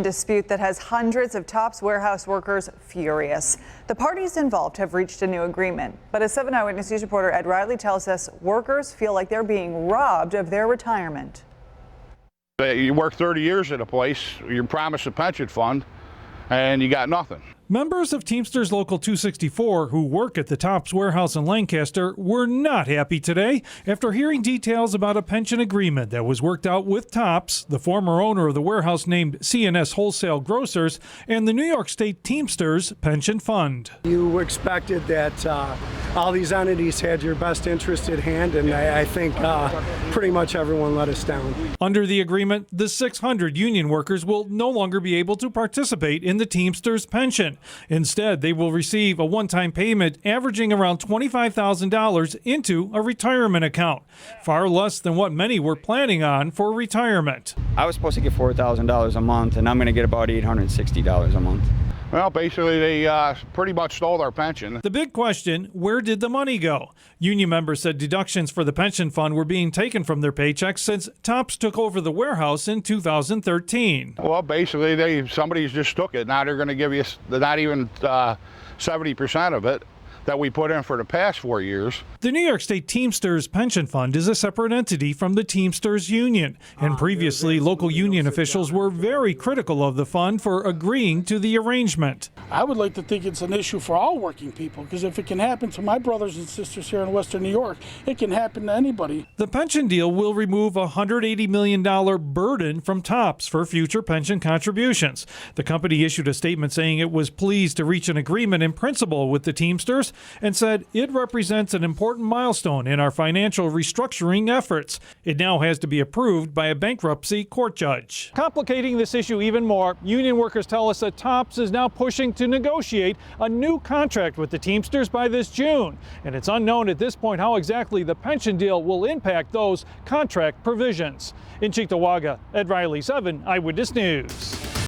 Dispute that has hundreds of Tops warehouse workers furious. The parties involved have reached a new agreement, but as 7 Eyewitness News reporter Ed Riley tells us, workers feel like they're being robbed of their retirement. You work 30 years at a place, you're promised a pension fund, and you got nothing. Members of Teamsters Local 264 who work at the Tops warehouse in Lancaster were not happy today after hearing details about a pension agreement that was worked out with Tops, the former owner of the warehouse named C&S Wholesale Grocers, and the New York State Teamsters Pension Fund. You expected that all these entities had your best interest at hand, and I think pretty much everyone let us down. Under the agreement, the 600 union workers will no longer be able to participate in the Teamsters pension. Instead, they will receive a one-time payment averaging around $25,000 into a retirement account, far less than what many were planning on for retirement. I was supposed to get $4,000 a month, and I'm going to get about $860 a month. Well, basically, they pretty much stole our pension. The big question, where did the money go? Union members said deductions for the pension fund were being taken from their paychecks since Tops took over the warehouse in 2013. Well, basically, somebody's just took it. Now they're going to give you not even 70% of it that we put in for the past 4 years. The New York State Teamsters Pension Fund is a separate entity from the Teamsters Union, and previously local union officials were very critical of the fund for agreeing to the arrangement. I would like to think it's an issue for all working people, because if it can happen to my brothers and sisters here in Western New York, it can happen to anybody. The pension deal will remove a $180 million burden from Tops for future pension contributions. The company issued a statement saying it was pleased to reach an agreement in principle with the Teamsters and said it represents an important milestone in our financial restructuring efforts. It now has to be approved by a bankruptcy court judge. Complicating this issue even more, union workers tell us that Tops is now pushing to negotiate a new contract with the Teamsters by this June. And it's unknown at this point how exactly the pension deal will impact those contract provisions. In Cheektowaga, Ed Riley, 7 Eyewitness News.